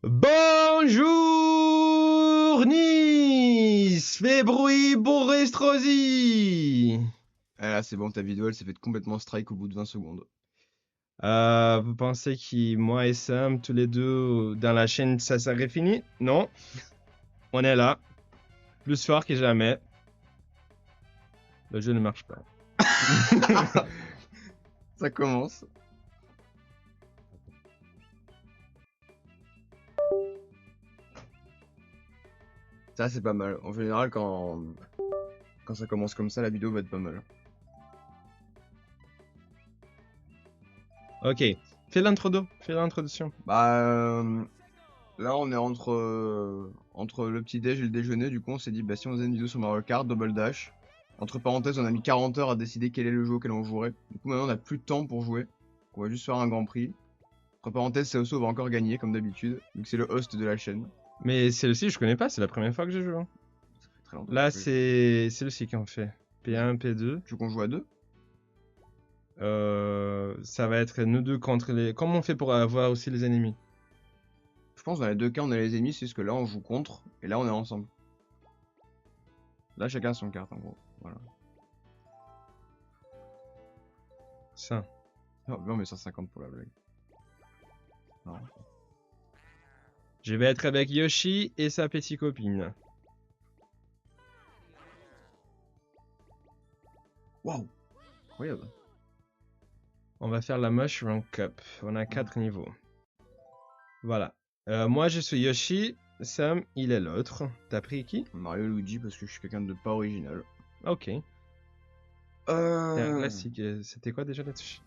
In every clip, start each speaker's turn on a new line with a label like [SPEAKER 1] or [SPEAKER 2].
[SPEAKER 1] Bonjour Nice, fais bruit pour Restrosi.
[SPEAKER 2] Ah là, c'est bon, ta vidéo, elle s'est fait complètement strike au bout de 20 secondes.
[SPEAKER 1] Vous pensez que moi et Sam, tous les deux dans la chaîne, ça serait fini? Non, on est là, plus fort que jamais. Le jeu ne marche pas.
[SPEAKER 2] Ça commence. Ça, c'est pas mal. En général, quand ça commence comme ça, la vidéo va être pas mal.
[SPEAKER 1] Ok, fais l'introduction.
[SPEAKER 2] Là, on est entre le petit-déj et le déjeuner. Du coup, on s'est dit, bah, si on faisait une vidéo sur Mario Kart, Double Dash. Entre parenthèses, on a mis 40 heures à décider quel est le jeu auquel on jouerait. Du coup, maintenant, on a plus de temps pour jouer. On va juste faire un grand prix. Entre parenthèses, Seoso va encore gagner, comme d'habitude, vu que c'est le host de la chaîne.
[SPEAKER 1] Mais celle-ci, je connais pas, c'est la première fois que je joue. Hein.
[SPEAKER 2] Ça fait très longtemps que
[SPEAKER 1] Là,
[SPEAKER 2] j'ai pas joué.
[SPEAKER 1] c'est celle-ci qu'on fait. P1, P2.
[SPEAKER 2] Tu veux qu'on joue à deux?
[SPEAKER 1] Ça va être nous deux contre les... Comment on fait pour avoir aussi les ennemis?
[SPEAKER 2] Je pense dans les deux cas on a les ennemis, c'est juste que là on joue contre et là on est ensemble. Là chacun a son carte en gros. Voilà.
[SPEAKER 1] Ça.
[SPEAKER 2] Oh, non mais 150 pour la blague. Non.
[SPEAKER 1] Je vais être avec Yoshi et sa petite copine.
[SPEAKER 2] Waouh! Incroyable.
[SPEAKER 1] On va faire la Mushroom Cup. On a 4 niveaux. Voilà. Moi, je suis Yoshi. Sam, il est l'autre. T'as pris qui?
[SPEAKER 2] Mario Luigi parce que je suis quelqu'un de pas original.
[SPEAKER 1] Ok. C'est un classique. C'était quoi déjà là-dessus?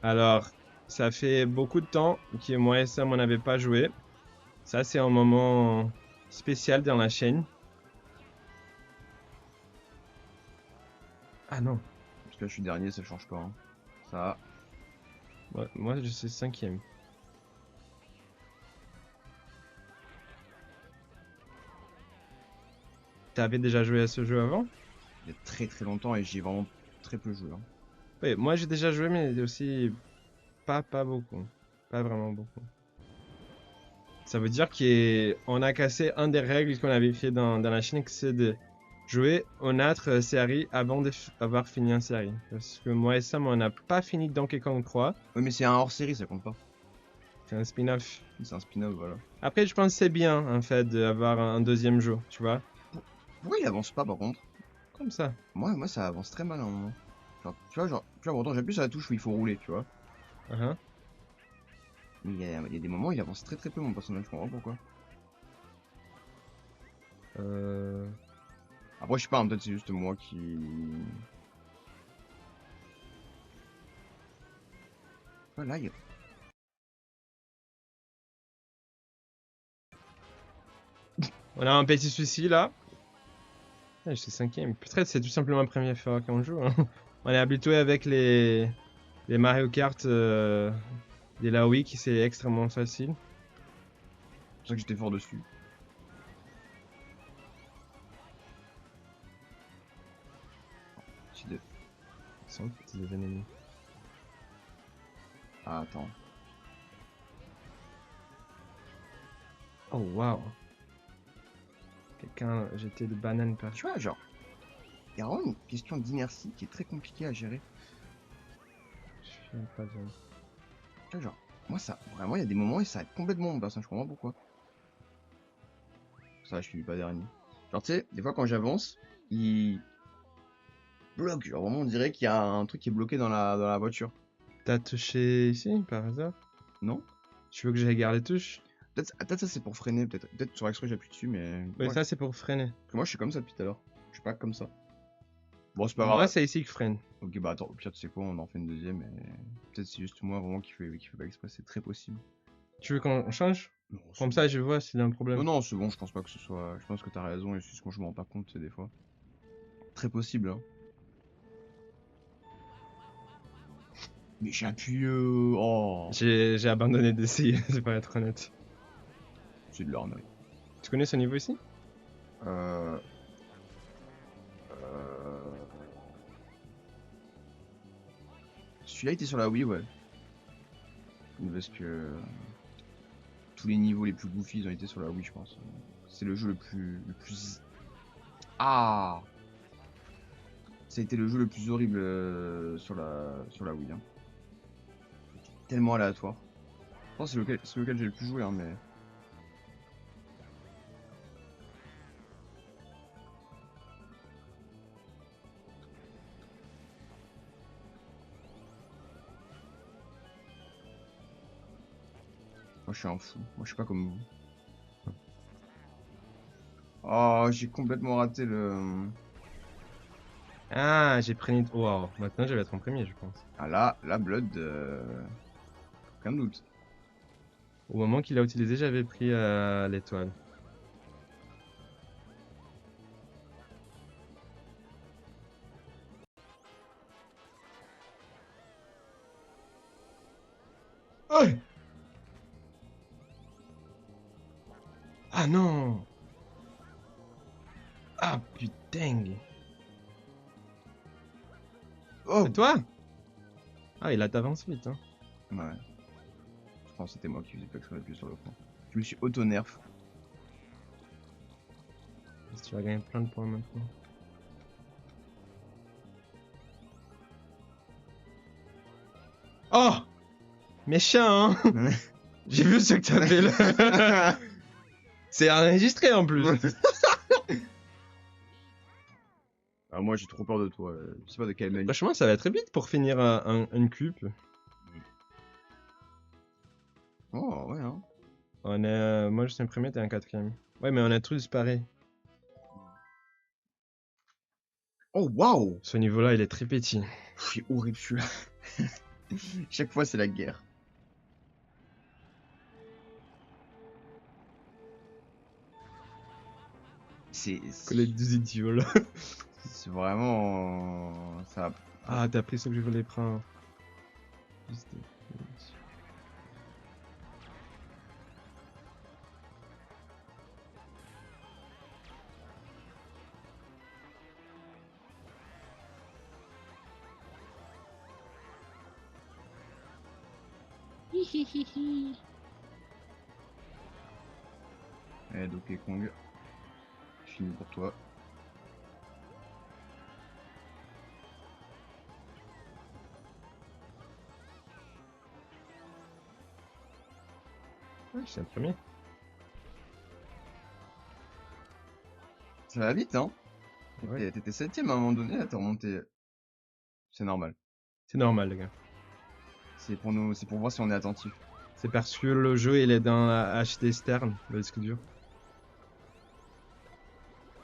[SPEAKER 1] Alors, ça fait beaucoup de temps que moi et Sam, on n'avait pas joué. Ça, c'est un moment spécial dans la chaîne. Ah non.
[SPEAKER 2] Parce que je suis dernier, ça change pas. Hein. Ça.
[SPEAKER 1] Moi, je suis 5e. T'avais déjà joué à ce jeu avant?
[SPEAKER 2] Il y a très très longtemps et j'y ai vraiment très peu joué. Hein.
[SPEAKER 1] Oui, moi j'ai déjà joué, mais aussi pas beaucoup. Pas vraiment beaucoup. Ça veut dire qu'on a cassé un des règles qu'on avait fait dans la chaîne, c'est de jouer aux autre série avant d'avoir fini une série. Parce que moi et Sam, on n'a pas fini Donkey Kong 3.
[SPEAKER 2] Oui mais c'est un hors série, ça compte pas.
[SPEAKER 1] C'est un spin-off.
[SPEAKER 2] C'est un spin-off, voilà.
[SPEAKER 1] Après, je pense que c'est bien, en fait, d'avoir un deuxième jeu, tu vois.
[SPEAKER 2] Pourquoi il avance pas par contre?
[SPEAKER 1] Comme ça.
[SPEAKER 2] Moi ça avance très mal à un moment. Genre, tu vois, pourtant j'appuie sur la touche où il faut rouler, tu vois.
[SPEAKER 1] Uh-huh.
[SPEAKER 2] Mais il y a des moments où il avance très très peu mon personnage, je comprends pas pourquoi.
[SPEAKER 1] Euh...
[SPEAKER 2] Après, je sais pas, hein, peut-être c'est juste moi qui. Ah, là,
[SPEAKER 1] On a un petit souci là. Ah, je suis 5e. Peut-être c'est tout simplement la première fois qu'on joue. Hein. On est habitué avec les Mario Kart des la Wii qui c'est extrêmement facile.
[SPEAKER 2] c'est pour ça que j'étais fort dessus. J'ai des-
[SPEAKER 1] Ils sont petits les ennemis.
[SPEAKER 2] Ah, attends.
[SPEAKER 1] Oh waouh. Quelqu'un a jeté de bananes par.
[SPEAKER 2] Tu vois, genre, il y a vraiment une question d'inertie qui est très compliquée à gérer.
[SPEAKER 1] Je suis pas bien.
[SPEAKER 2] Tu vois, genre, moi, ça, vraiment, il y a des moments où ça va être complètement mon personnage, je comprends pas pourquoi. Ça, je finis pas dernier. Genre, tu sais, des fois quand j'avance, il bloque. Genre, vraiment, on dirait qu'il y a un truc qui est bloqué dans la voiture.
[SPEAKER 1] T'as touché ici par hasard?
[SPEAKER 2] Non?
[SPEAKER 1] Tu veux que j'aille garder les touches?
[SPEAKER 2] Peut-être ça c'est pour freiner, peut-être sur exprès j'appuie dessus, mais.
[SPEAKER 1] Oui, ça c'est pour freiner.
[SPEAKER 2] Parce que moi, je suis comme ça depuis tout à l'heure. Je suis pas comme ça. Bon, c'est pas
[SPEAKER 1] Moi
[SPEAKER 2] grave.
[SPEAKER 1] c'est ici que freine.
[SPEAKER 2] Ok, bah attends, au pire, tu sais quoi, on en fait une deuxième, et peut-être c'est juste moi vraiment qui fait pas exprès, c'est très possible.
[SPEAKER 1] Tu veux qu'on change?
[SPEAKER 2] Non,
[SPEAKER 1] Comme ça je vois s'il y a un problème.
[SPEAKER 2] Non, non, c'est bon, je pense pas que ce soit. Je pense que t'as raison, et c'est juste que je me rends pas compte, c'est des fois. Très possible, hein. Mais j'ai appuyé. Oh.
[SPEAKER 1] J'ai abandonné d'essayer, c'est pas être honnête.
[SPEAKER 2] C'est de l'arnaque.
[SPEAKER 1] Tu connais ce niveau ici?
[SPEAKER 2] Euh... euh, Celui-là était sur la Wii, ouais. Parce que tous les niveaux les plus goofy ils ont été sur la Wii, je pense. C'est le jeu le plus. Ah. Ça a été le jeu le plus horrible sur la Wii. Hein. Tellement aléatoire. Je pense que c'est lequel j'ai le plus joué, hein, mais. Moi je suis un fou. Moi je suis pas comme vous. Oh, j'ai complètement raté le.
[SPEAKER 1] Ah, j'ai pris... Wow, maintenant je vais être en premier, je pense.
[SPEAKER 2] Ah là, la Blood. Aucun doute.
[SPEAKER 1] Au moment qu'il a utilisé, j'avais pris l'étoile. Oh! Ah non! Ah putain!
[SPEAKER 2] Oh!
[SPEAKER 1] C'est toi? Ah, il a t'avance vite, hein.
[SPEAKER 2] Ouais. Je pense que c'était moi qui faisais pas que ça plus sur le fond. Je me suis auto-nerf.
[SPEAKER 1] Tu vas gagner plein de points maintenant. Oh! Méchant, hein? J'ai vu ce que t'as fait là. C'est enregistré en plus.
[SPEAKER 2] Ah, moi j'ai trop peur de toi. Je sais pas de quelle manière.
[SPEAKER 1] Franchement, ça va très vite pour finir une cube.
[SPEAKER 2] Oh, ouais, hein.
[SPEAKER 1] On est, moi je suis un premier, t'es un quatrième. Ouais, mais on a tous pareil.
[SPEAKER 2] Oh, waouh!
[SPEAKER 1] Ce niveau-là, il est très petit.
[SPEAKER 2] C'est horrible celui-là. Chaque fois c'est la guerre. C'est
[SPEAKER 1] Les deux idiots là.
[SPEAKER 2] c'est vraiment ça.
[SPEAKER 1] Ah, t'as pris ce que je voulais prendre. Juste-
[SPEAKER 2] Eh, Donkey Kong, fini pour toi.
[SPEAKER 1] Ouais, je suis un premier.
[SPEAKER 2] Ça va vite, hein?
[SPEAKER 1] Ouais.
[SPEAKER 2] T'étais 7ème à un moment donné, là t'es remonté. C'est normal.
[SPEAKER 1] C'est normal, les gars.
[SPEAKER 2] C'est pour voir si on est attentif.
[SPEAKER 1] C'est parce que le jeu il est dans la HD Stern, le disque dur.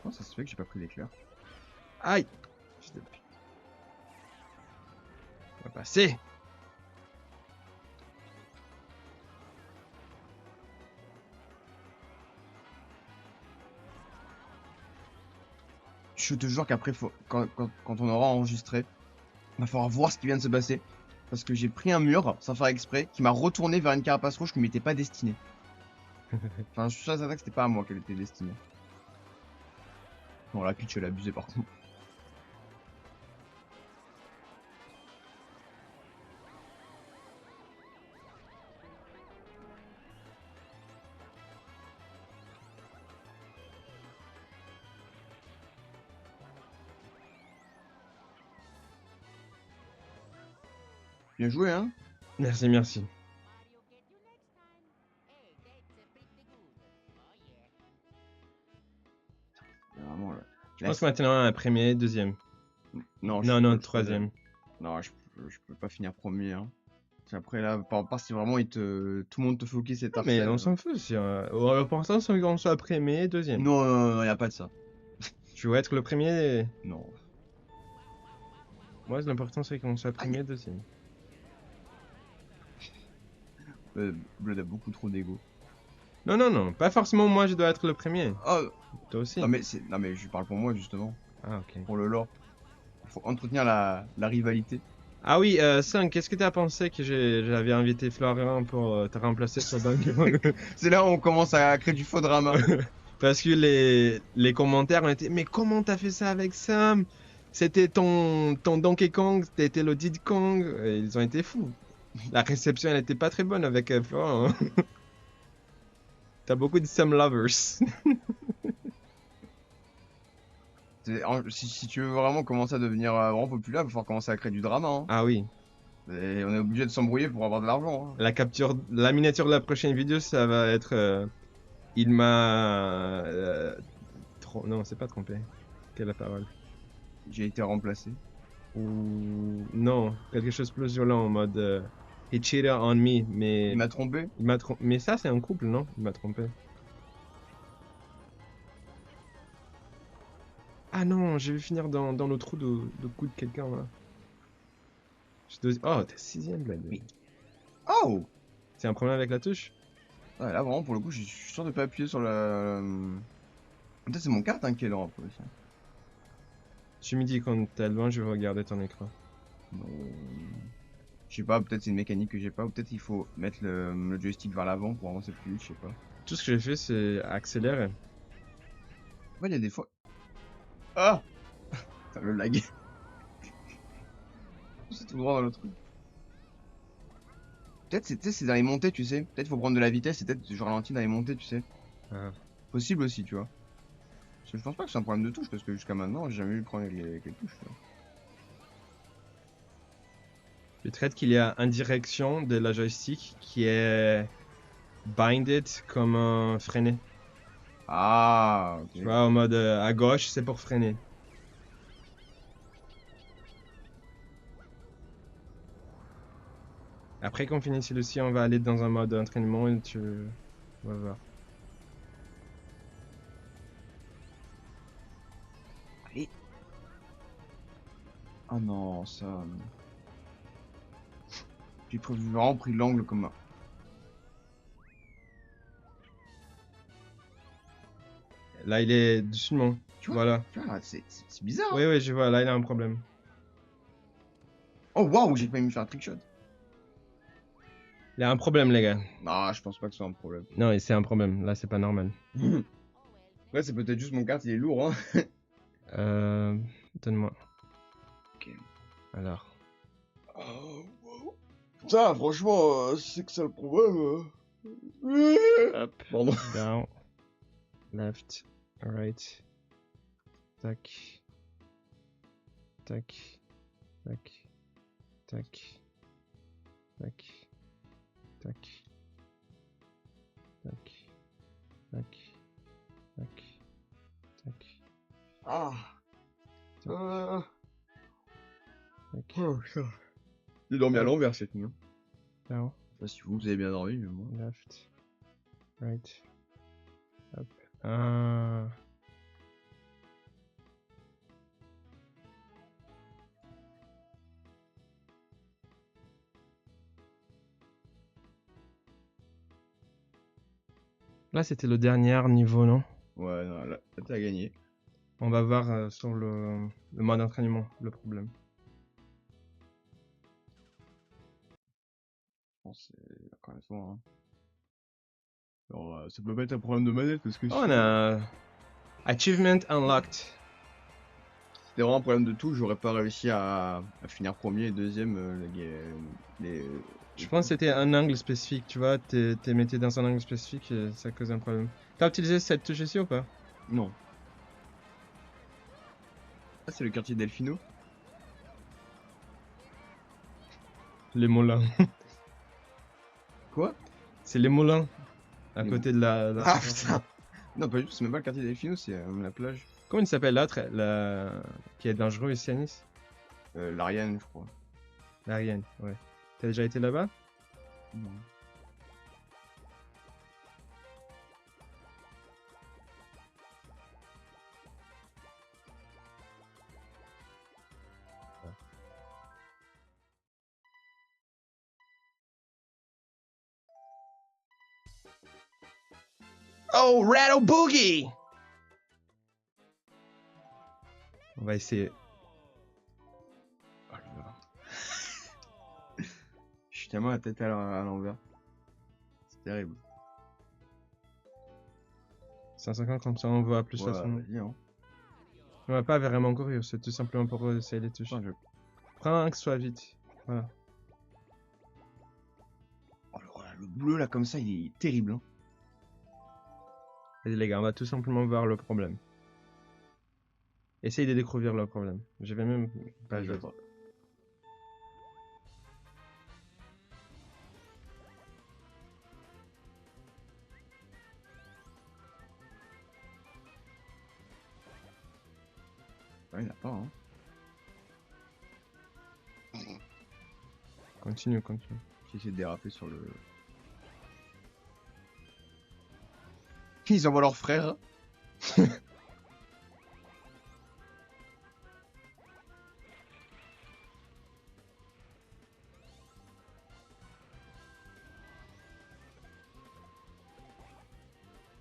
[SPEAKER 2] Comment ça se fait que j'ai pas pris l'éclair?
[SPEAKER 1] Aïe! Fils de pute. On va passer!
[SPEAKER 2] Je te jure qu'après, quand on aura enregistré, il va falloir voir ce qui vient de se passer. Parce que j'ai pris un mur, sans faire exprès, qui m'a retourné vers une carapace rouge qui m'était pas destinée. Enfin, je suis sûr et certain que c'était pas à moi qu'elle était destinée. Bon, la pitch, elle a abusé par contre. Bien joué, hein?
[SPEAKER 1] Merci, merci.
[SPEAKER 2] Vraiment, là.
[SPEAKER 1] Je pense que maintenant, un premier, deuxième.
[SPEAKER 2] Non,
[SPEAKER 1] Non, troisième.
[SPEAKER 2] Non, je peux pas finir premier. Hein. Après, là, par part si vraiment tout le monde te focus et
[SPEAKER 1] Mais on s'en fout. Si, pour l'instant, c'est qu'on soit premier, deuxième.
[SPEAKER 2] Non, non, non, y a pas de ça.
[SPEAKER 1] Tu veux être le premier?
[SPEAKER 2] Non.
[SPEAKER 1] Moi, l'important, c'est qu'on soit premier, deuxième.
[SPEAKER 2] Blood a beaucoup trop d'ego.
[SPEAKER 1] Non, non, non. Pas forcément moi, je dois être le premier.
[SPEAKER 2] Oh,
[SPEAKER 1] Toi aussi.
[SPEAKER 2] non, mais je parle pour moi, justement.
[SPEAKER 1] Ah, ok.
[SPEAKER 2] Pour le lore. Faut entretenir la rivalité.
[SPEAKER 1] Ah oui, Sung, qu'est-ce que t'as pensé que j'avais invité Florian pour te remplacer sur Donkey Kong?
[SPEAKER 2] C'est là où on commence à créer du faux drama.
[SPEAKER 1] Parce que les commentaires ont été, mais comment t'as fait ça avec Sam? C'était ton Donkey Kong, t'étais le Diddy Kong. Et ils ont été fous. La réception, elle était pas très bonne avec Florian, hein. T'as beaucoup de Sam lovers.
[SPEAKER 2] Si tu veux vraiment commencer à devenir vraiment populaire, il va falloir commencer à créer du drama. Hein.
[SPEAKER 1] Ah oui.
[SPEAKER 2] Et on est obligé de s'embrouiller pour avoir de l'argent. Hein.
[SPEAKER 1] La miniature de la prochaine vidéo, ça va être, il m'a, non, c'est pas trompé. Quelle est la parole?
[SPEAKER 2] J'ai été remplacé.
[SPEAKER 1] Ou non, quelque chose de plus violent en mode he cheated on me, mais
[SPEAKER 2] Il m'a trompé.
[SPEAKER 1] il m'a trompé. Mais ça, c'est un couple, non? Il m'a trompé. Ah non, je vais finir dans le trou de cou de quelqu'un là. Oh, t'es sixième, Blade.
[SPEAKER 2] Oui. Oh!
[SPEAKER 1] C'est un problème avec la touche?
[SPEAKER 2] Ouais, là, vraiment, pour le coup, je suis sûr de pas appuyer sur la. Peut-être c'est mon carte hein, qui est là, après aussi.
[SPEAKER 1] Tu me dis quand t'es loin, je vais regarder ton écran.
[SPEAKER 2] Non. Je sais pas, peut-être c'est une mécanique que j'ai pas, ou peut-être il faut mettre le joystick vers l'avant pour avancer plus vite, je sais pas.
[SPEAKER 1] Tout ce que j'ai fait, c'est accélérer.
[SPEAKER 2] Ouais, il y a des fois. Ah! Putain, le lag. C'est tout droit dans le truc. Peut-être c'est dans les montées, tu sais. Peut-être faut prendre de la vitesse et peut-être je ralentis dans les montées, tu sais.
[SPEAKER 1] Ah.
[SPEAKER 2] Possible aussi, tu vois. Parce que je pense pas que c'est un problème de touche, parce que jusqu'à maintenant, j'ai jamais eu le problème avec les touches. Tu vois.
[SPEAKER 1] Je traite qu'il y a une direction de la joystick qui est binded comme un freiné.
[SPEAKER 2] Ah, ok.
[SPEAKER 1] Tu vois, en mode à gauche, c'est pour freiner. Après qu'on finisse celui-ci, on va aller dans un mode entraînement et on va voir.
[SPEAKER 2] Allez. Ah non, ça. J'ai vraiment pris l'angle comme un.
[SPEAKER 1] Là, il est dessus de moi.
[SPEAKER 2] Tu vois,
[SPEAKER 1] Voilà.
[SPEAKER 2] tu vois, c'est bizarre.
[SPEAKER 1] Oui,
[SPEAKER 2] Hein.
[SPEAKER 1] oui, je vois. Là, il a un problème.
[SPEAKER 2] Oh waouh, j'ai failli me faire un trickshot.
[SPEAKER 1] Il a un problème, les gars.
[SPEAKER 2] Non, je pense pas que ce soit un problème.
[SPEAKER 1] Non, c'est un problème. Là, c'est pas normal.
[SPEAKER 2] Ouais, c'est peut-être juste mon carte, il est lourd, hein.
[SPEAKER 1] Donne-moi.
[SPEAKER 2] Ok.
[SPEAKER 1] Alors.
[SPEAKER 2] Oh, wow. Putain, franchement, c'est que ça le problème.
[SPEAKER 1] Up.
[SPEAKER 2] Pardon.
[SPEAKER 1] Down. Left. Right. Tac. Tac. Tac. Tac. Tac. Tac. Tac. Tac. Tac. Tac.
[SPEAKER 2] Ah.
[SPEAKER 1] Tac.
[SPEAKER 2] Oh, putain. J'ai dormi à l'envers cette nuit. Hein.
[SPEAKER 1] Down.
[SPEAKER 2] Je sais pas si vous avez bien dormi, mais moi.
[SPEAKER 1] Left. Right. Up. Ah. Là, c'était le dernier niveau, non?
[SPEAKER 2] Ouais, non, là t'as gagné.
[SPEAKER 1] On va voir sur le mode entraînement le problème.
[SPEAKER 2] Je pense que c'est encore une fois. Hein. Alors, ça peut pas être un problème de manette parce que
[SPEAKER 1] Oh, on a Achievement Unlocked.
[SPEAKER 2] c'était vraiment un problème de tout. J'aurais pas réussi à finir premier et deuxième.
[SPEAKER 1] Je pense que c'était un angle spécifique, tu vois. T'es metté dans un angle spécifique et ça cause un problème. T'as utilisé cette touche ici ou pas?
[SPEAKER 2] Non. Ah, c'est le quartier Delfino.
[SPEAKER 1] Les moulins.
[SPEAKER 2] Quoi?
[SPEAKER 1] C'est les moulins. À
[SPEAKER 2] Les
[SPEAKER 1] côté de la...
[SPEAKER 2] Ah putain! Non, pas du tout, c'est même pas le quartier Delfino, c'est la plage.
[SPEAKER 1] Comment il s'appelle l'autre qui est dangereux ici à Nice?
[SPEAKER 2] L'Ariane, je crois.
[SPEAKER 1] L'Ariane, ouais. T'as déjà été là-bas?
[SPEAKER 2] Non.
[SPEAKER 1] Oh, Rattle Boogie! On va essayer.
[SPEAKER 2] Oh là là. carrément la tête à l'envers. C'est terrible.
[SPEAKER 1] 150 comme ça, on voit plus
[SPEAKER 2] Ouais,
[SPEAKER 1] facilement.
[SPEAKER 2] vas-y, hein.
[SPEAKER 1] On va pas vraiment courir, c'est tout simplement pour essayer les touches.
[SPEAKER 2] Putain,
[SPEAKER 1] Prends un que ce soit vite. Voilà.
[SPEAKER 2] Oh, le bleu là comme ça, il est terrible. Hein.
[SPEAKER 1] Et les gars, on va tout simplement voir le problème. Essaye de découvrir le problème. Je vais même pas jouer.
[SPEAKER 2] Ouais, il a pas, hein.
[SPEAKER 1] Continue.
[SPEAKER 2] J'essaie de déraper sur le... Ils envoient leur frère.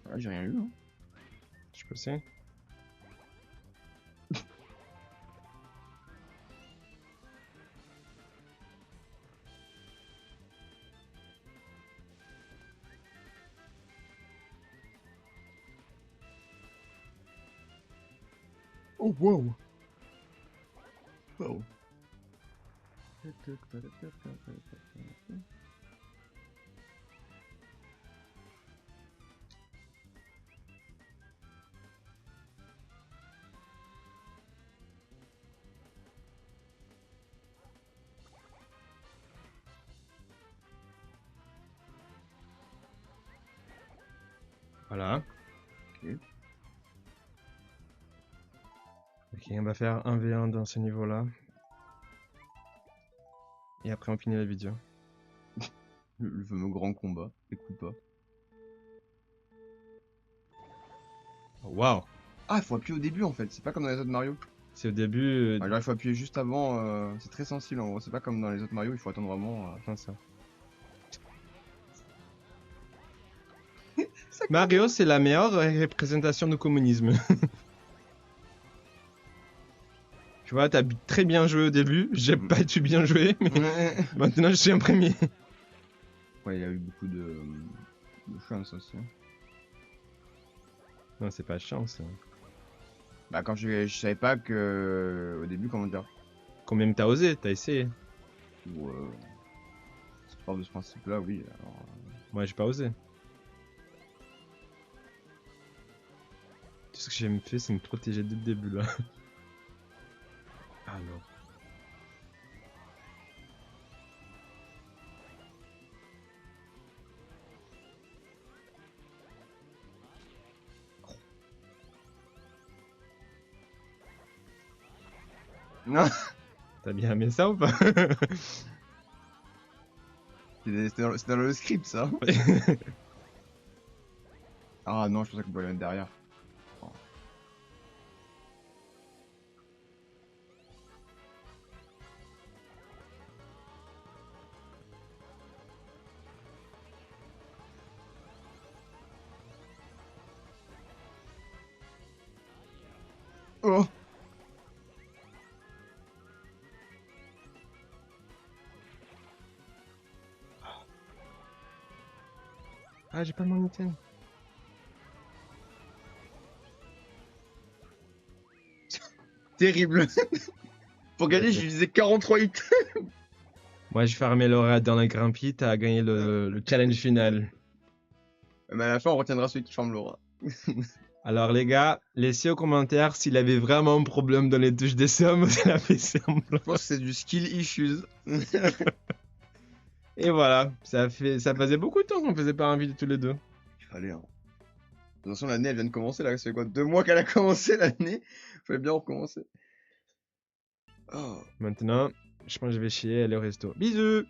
[SPEAKER 2] Ouais, j'ai rien eu. Hein.
[SPEAKER 1] Je peux essayer.
[SPEAKER 2] Oh wow. Wow.
[SPEAKER 1] Voilà.
[SPEAKER 2] Ok.
[SPEAKER 1] Ok, on va faire 1v1 dans ce niveau-là. Et après on finit la vidéo.
[SPEAKER 2] Le fameux grand combat. Écoute pas.
[SPEAKER 1] Waouh!
[SPEAKER 2] Ah, il faut appuyer au début en fait. C'est pas comme dans les autres Mario.
[SPEAKER 1] C'est au début.
[SPEAKER 2] Alors, il faut appuyer juste avant. C'est très sensible en gros. C'est pas comme dans les autres Mario. Il faut attendre vraiment.
[SPEAKER 1] Attends ça. Mario, c'est la meilleure représentation du communisme. Tu vois, t'as très bien joué au début. J'ai pas tu bien joué, mais maintenant je suis un premier.
[SPEAKER 2] Ouais, il y a eu beaucoup de chance aussi. Hein.
[SPEAKER 1] Non, c'est pas chance.
[SPEAKER 2] Bah, quand je savais pas que. Au début, comment dire.
[SPEAKER 1] Combien t'as osé? T'as essayé?
[SPEAKER 2] Ou. C'est pas de ce principe-là, oui. Alors,
[SPEAKER 1] Moi, j'ai pas osé. Tout ce que j'ai fait, c'est me protéger dès le début là. Ah non.
[SPEAKER 2] Non.
[SPEAKER 1] T'as bien aimé ça ou pas?
[SPEAKER 2] C'était dans le script, ça. Ah non, je pensais qu'on pouvait le mettre derrière. Oh.
[SPEAKER 1] Ah, j'ai pas mon item.
[SPEAKER 2] Terrible. Pour gagner, j'utilisais 43 hits.
[SPEAKER 1] Moi, j'ai farmé l'aura dans la grimpie, t'as gagné le challenge final.
[SPEAKER 2] Mais à la fin, on retiendra celui qui forme l'aura.
[SPEAKER 1] Alors les gars, laissez aux commentaires s'il avait vraiment un problème dans les touches des sommes ou s'il a fait semblant.
[SPEAKER 2] Je pense que c'est du skill issues.
[SPEAKER 1] Et voilà, ça faisait beaucoup de temps qu'on faisait pas un vidéo tous les deux.
[SPEAKER 2] Il fallait, hein. De toute façon, l'année, elle vient de commencer, là. Ça fait quoi 2 mois qu'elle a commencé, l'année. Fallait bien recommencer. Oh.
[SPEAKER 1] Maintenant, je pense que je vais chier et aller au resto. Bisous.